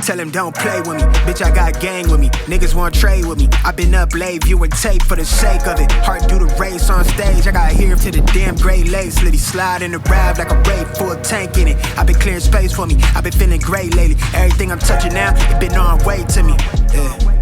Tell him don't play with me, bitch, I got gang with me. Niggas want trade with me. I been up late viewing tape for the sake of it. Heart do the race on stage, I got here to the damn Great Lakes. Liddy slide in the rap like a raid, full tank in it. I been clearing space for me, I been feeling great lately. Everything I'm touching now, it been on way to me. Yeah.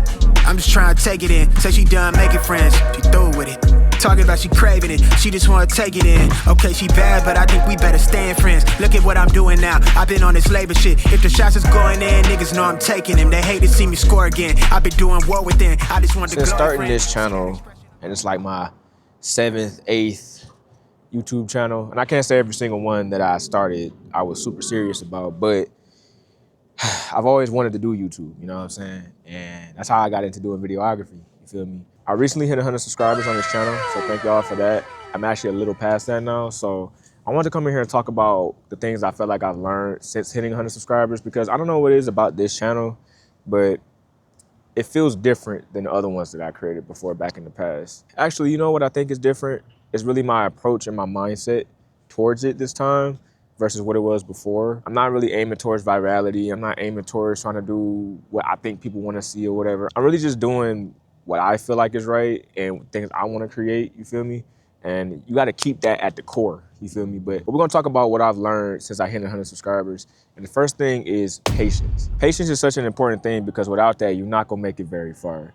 I'm just trying to take it in. Say she done making friends, she through with it. Talking about she craving it, she just wanna take it in. Okay, she bad, but I think we better stay in friends. Look at what I'm doing now, I've been on this labor shit. If the shots is going in, niggas know I'm taking them. They hate to see me score again, I've been doing war within. I just want to Since starting this channel, and it's like my 7th, 8th YouTube channel, and I can't say every single one that I started I was super serious about, but I've always wanted to do YouTube, you know what I'm saying? And that's how I got into doing videography, you feel me? I recently hit 100 subscribers on this channel, so thank y'all for that. I'm actually a little past that now, so I wanted to come in here and talk about the things I felt like I've learned since hitting 100 subscribers, because I don't know what it is about this channel, but it feels different than the other ones that I created before back in the past. Actually, you know what I think is different? It's really my approach and my mindset towards it this time versus what it was before. I'm not really aiming towards virality. I'm not aiming towards trying to do what I think people want to see or whatever. I'm really just doing what I feel like is right and things I want to create, you feel me? And you got to keep that at the core, you feel me? But we're going to talk about what I've learned since I hit 100 subscribers. And the first thing is patience. Patience is such an important thing because without that, you're not going to make it very far.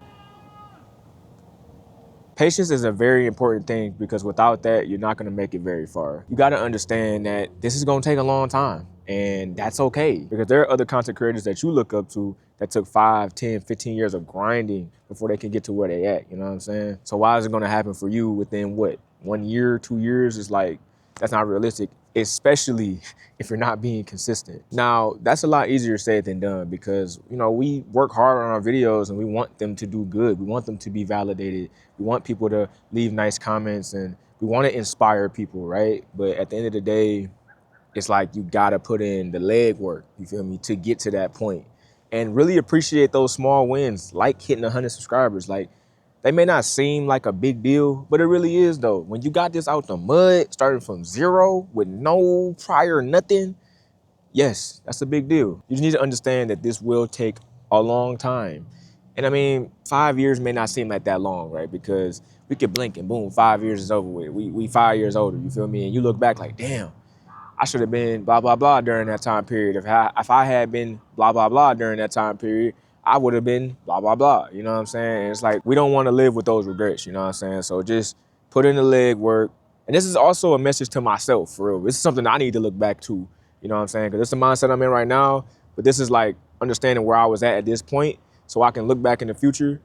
Patience is a very important thing because without that, you're not gonna make it very far. You gotta understand that this is gonna take a long time, and that's okay. Because there are other content creators that you look up to that took 5, 10, 15 years of grinding before they can get to where they at, you know what I'm saying? So why is it gonna happen for you within what, 1 year, 2 years? It's like, that's not realistic, especially if you're not being consistent. Now, that's a lot easier said than done because, you know, we work hard on our videos and we want them to do good. We want them to be validated. We want people to leave nice comments and we want to inspire people, right? But at the end of the day, it's like you gotta put in the leg work, you feel me, to get to that point. And really appreciate those small wins, like hitting 100 subscribers. Like, they may not seem like a big deal, but it really is though. When you got this out the mud, starting from zero with no prior nothing, yes, that's a big deal. You just need to understand that this will take a long time. And I mean, 5 years may not seem like that long, right? Because we could blink and boom, 5 years is over with. We 5 years older, you feel me? And you look back like, damn, I should have been blah, blah, blah during that time period. If I had been blah, blah, blah during that time period, I would have been blah, blah, blah. You know what I'm saying? And it's like, we don't want to live with those regrets, you know what I'm saying? So just put in the leg work. And this is also a message to myself, for real. This is something I need to look back to, you know what I'm saying? Because it's the mindset I'm in right now, but this is like understanding where I was at this point so I can look back in the future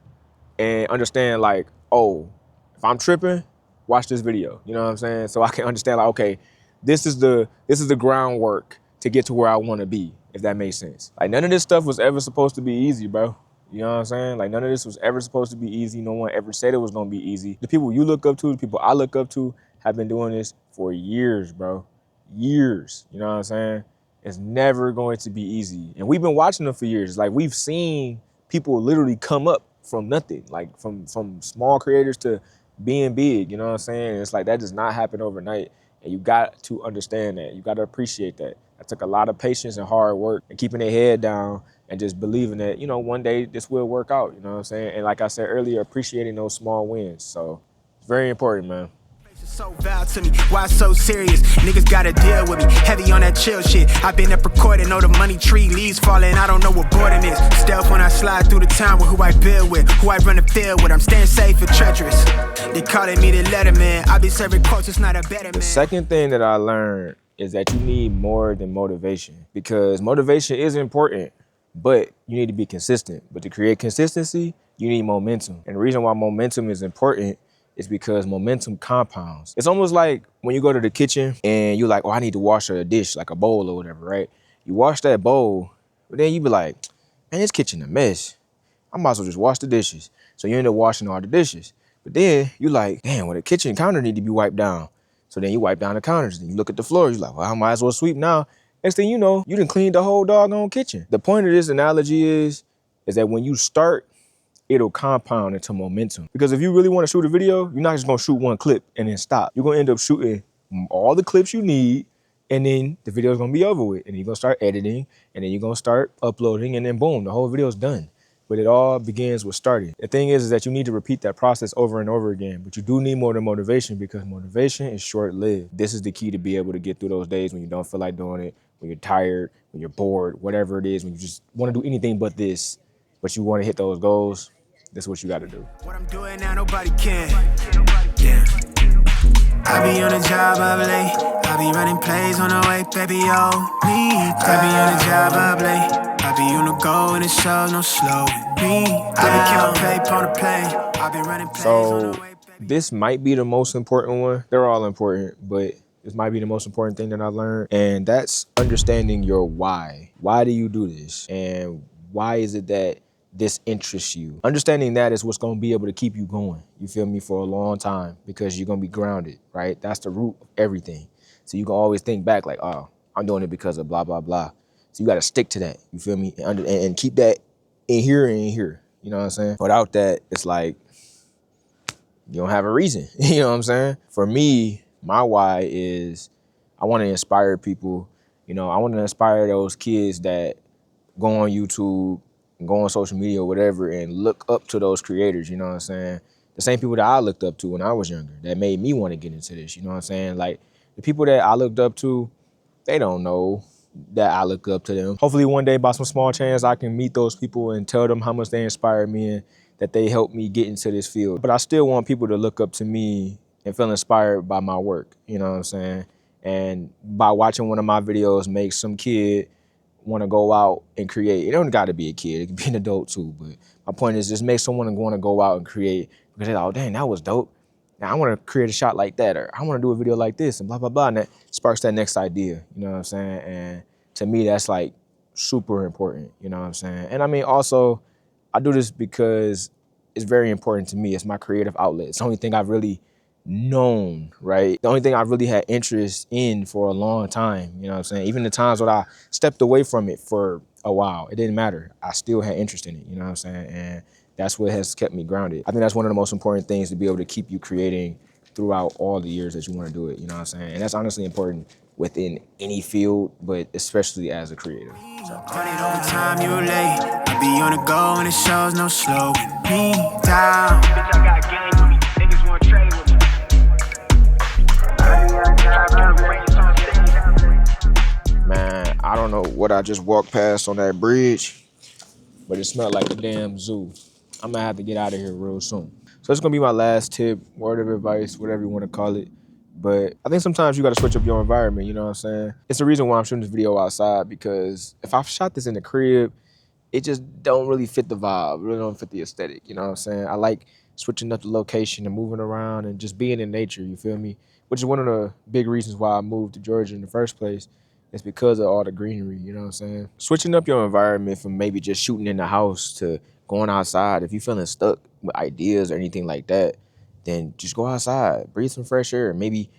and understand like, oh, if I'm tripping, watch this video, you know what I'm saying? So I can understand like, okay, this is the groundwork to get to where I want to be, if that makes sense. Like, none of this stuff was ever supposed to be easy, bro. You know what I'm saying? Like, none of this was ever supposed to be easy. No one ever said it was gonna be easy. The people you look up to, the people I look up to, have been doing this for years, bro. Years, you know what I'm saying? It's never going to be easy. And we've been watching them for years. Like, we've seen people literally come up from nothing, like from small creators to being big, you know what I'm saying? And it's like, that does not happen overnight. And you got to understand that. You got to appreciate that. That took a lot of patience and hard work and keeping their head down and just believing that, you know, one day this will work out, you know what I'm saying? And like I said earlier, appreciating those small wins. So it's very important, man. So vile to me, why so serious? Niggas gotta deal with me, heavy on that chill shit. I've been up recording, know the money tree, leaves falling, I don't know what boredom is. Stealth when I slide through the town with who I build with, who I run the field with. I'm staying safe and treacherous. They calling me the letterman, I be serving quotes, it's not a better man. The second thing that I learned is that you need more than motivation, because motivation is important, but you need to be consistent. But to create consistency, you need momentum. And the reason why momentum is important is because momentum compounds. It's almost like when you go to the kitchen and you're like, oh, I need to wash a dish, like a bowl or whatever, right? You wash that bowl, but then you be like, man, this kitchen a mess. I might as well just wash the dishes. So you end up washing all the dishes. But then you like, damn, well, the kitchen counter need to be wiped down. So then you wipe down the counters, then you look at the floor, you're like, well, I might as well sweep now. Next thing you know, you done cleaned the whole doggone kitchen. The point of this analogy is that when you start, it'll compound into momentum. Because if you really want to shoot a video, you're not just gonna shoot one clip and then stop. You're gonna end up shooting all the clips you need and then the video is gonna be over with, and you're gonna start editing, and then you're gonna start uploading, and then boom, the whole video is done. But it all begins with starting. The thing is that you need to repeat that process over and over again, but you do need more than motivation, because motivation is short-lived. This is the key to be able to get through those days when you don't feel like doing it, when you're tired, when you're bored, whatever it is, when you just want to do anything but this, but you want to hit those goals. This is what you got to do. What I'm doing now, nobody can. Yeah. I be on a job up late. I be running plays on the way, baby, oh, me. I be on a job up late. I be on the go and it shows no slow me. I be counting paper on the plane. I be running plays on the way, baby. This might be the most important one. They're all important, but this might be the most important thing that I learned, and that's understanding your why. Why do you do this? And why is it that this interests you? Understanding that is what's gonna be able to keep you going, you feel me, for a long time, because you're gonna be grounded, right? That's the root of everything. So you can always think back like, oh, I'm doing it because of blah, blah, blah. So you gotta stick to that, you feel me? And keep that in here and in here, you know what I'm saying? Without that, it's like, you don't have a reason, you know what I'm saying? For me, my why is I wanna inspire people. You know, I wanna inspire those kids that go on YouTube, go on social media or whatever and look up to those creators, you know what I'm saying? The same people that I looked up to when I was younger that made me want to get into this, you know what I'm saying? Like, the people that I looked up to, they don't know that I look up to them. Hopefully one day, by some small chance, I can meet those people and tell them how much they inspired me and that they helped me get into this field. But I still want people to look up to me and feel inspired by my work, you know what I'm saying? And by watching one of my videos make some kid want to go out and create. It don't got to be a kid, it can be an adult too, but my point is just make someone want to go out and create, because they're like, oh dang, that was dope. Now I want to create a shot like that, or I want to do a video like this, and blah, blah, blah, and that sparks that next idea, you know what I'm saying? And to me, that's like super important, you know what I'm saying? And I mean, also, I do this because it's very important to me. It's my creative outlet. It's the only thing I've really known, right? The only thing I really had interest in for a long time, you know what I'm saying? Even the times when I stepped away from it for a while, it didn't matter. I still had interest in it, you know what I'm saying? And that's what has kept me grounded. I think that's one of the most important things, to be able to keep you creating throughout all the years that you want to do it, you know what I'm saying? And that's honestly important within any field, but especially as a creator. So. Time you late. I be on the go and it shows no slowing me down. Bitch, I got gang with me. Niggas want to trade with me. Man, I don't know what I just walked past on that bridge, but it smelled like a damn zoo. I'm gonna have to get out of here real soon. So it's gonna be my last tip, word of advice, whatever you wanna call it. But I think sometimes you gotta switch up your environment, you know what I'm saying? It's the reason why I'm shooting this video outside, because if I shot this in the crib, it just don't really fit the vibe, really don't fit the aesthetic, you know what I'm saying? I like switching up the location and moving around and just being in nature, you feel me? Which is one of the big reasons why I moved to Georgia in the first place. It's because of all the greenery, you know what I'm saying? Switching up your environment from maybe just shooting in the house to going outside. If you're feeling stuck with ideas or anything like that, then just go outside, breathe some fresh air, maybe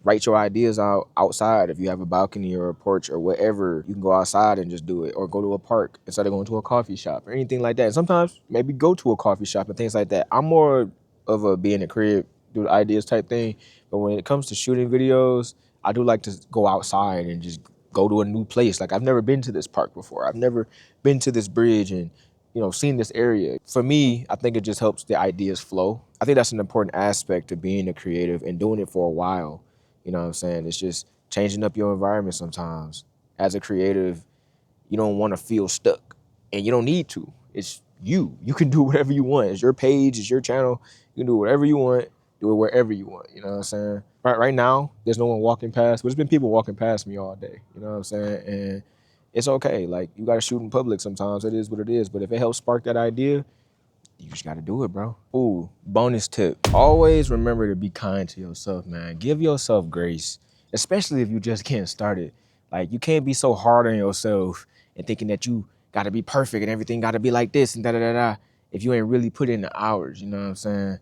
write your ideas out outside. If you have a balcony or a porch or whatever, you can go outside and just do it, or go to a park instead of going to a coffee shop or anything like that. And sometimes maybe go to a coffee shop and things like that. I'm more of a be in the crib, do the ideas type thing. But when it comes to shooting videos, I do like to go outside and just go to a new place. Like, I've never been to this park before. I've never been to this bridge and, you know, seen this area. For me, I think it just helps the ideas flow. I think that's an important aspect of being a creative and doing it for a while. You know what I'm saying? It's just changing up your environment sometimes. As a creative, you don't want to feel stuck, and you don't need to. It's you. You can do whatever you want. It's your page, it's your channel. You can do whatever you want, do it wherever you want. You know what I'm saying? Right now, there's no one walking past, but there's been people walking past me all day. You know what I'm saying? And it's okay. Like, you got to shoot in public sometimes. It is what it is. But if it helps spark that idea, you just got to do it, bro. Ooh, bonus tip. Always remember to be kind to yourself, man. Give yourself grace, especially if you just getting started. Like, you can't be so hard on yourself and thinking that you got to be perfect and everything got to be like this and da-da-da-da if you ain't really put in the hours, you know what I'm saying?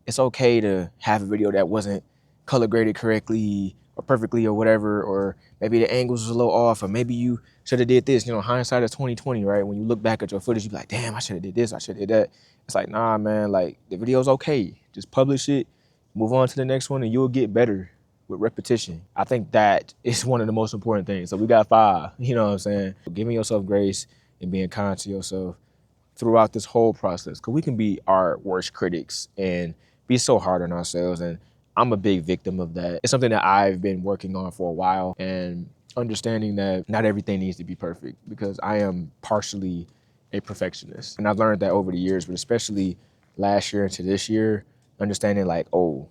It's okay to have a video that wasn't color graded correctly or perfectly or whatever, or maybe the angles was a little off, or maybe you should have did this. You know, hindsight is 20/20, right? When you look back at your footage, you be like, damn, I should have did this, I should have did that. It's like, nah, man, like, the video's okay. Just publish it, move on to the next one, and you'll get better with repetition. I think that is one of the most important things. So we got 5, you know what I'm saying? Giving yourself grace and being kind to yourself throughout this whole process, because we can be our worst critics and be so hard on ourselves, and I'm a big victim of that. It's something that I've been working on for a while, and understanding that not everything needs to be perfect, because I am partially a perfectionist. And I've learned that over the years, but especially last year into this year, understanding like, oh,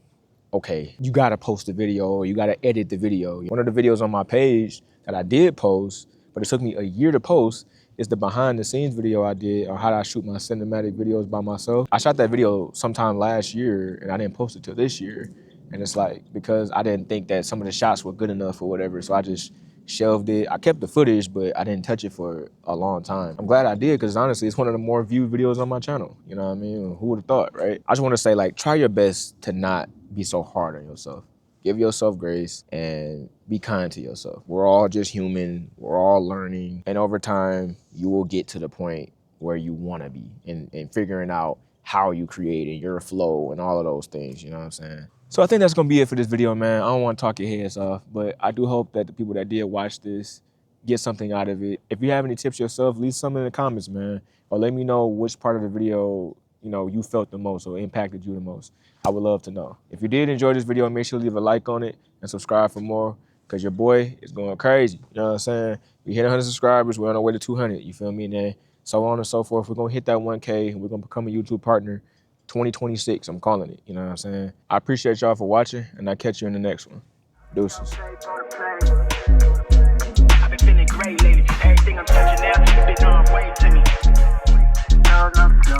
okay, you gotta post the video, or you gotta edit the video. One of the videos on my page that I did post, but it took me a year to post, is the behind the scenes video I did on how I shoot my cinematic videos by myself. I shot that video sometime last year and I didn't post it till this year. And it's like, because I didn't think that some of the shots were good enough or whatever, so I just shelved it. I kept the footage, but I didn't touch it for a long time. I'm glad I did, because honestly, it's one of the more viewed videos on my channel. You know what I mean? Who would have thought, right? I just want to say, like, try your best to not be so hard on yourself. Give yourself grace and be kind to yourself. We're all just human. We're all learning. And over time, you will get to the point where you want to be, and figuring out how you create and your flow and all of those things, you know what I'm saying? So I think that's gonna be it for this video, man. I don't want to talk your heads off, but I do hope that the people that did watch this get something out of it. If you have any tips yourself, leave some in the comments, man. Or let me know which part of the video, you know, you felt the most or impacted you the most. I would love to know. If you did enjoy this video, make sure to leave a like on it and subscribe for more, because your boy is going crazy. You know what I'm saying? We hit 100 subscribers, we're on our way to 200, you feel me? And then so on and so forth. We're gonna hit that 1K and we're gonna become a YouTube partner 2026, I'm calling it, you know what I'm saying? I appreciate y'all for watching, and I'll catch you in the next one. Deuces. I've been feeling great lately. Everything I'm touching now, it's been on way to me. No, no, no.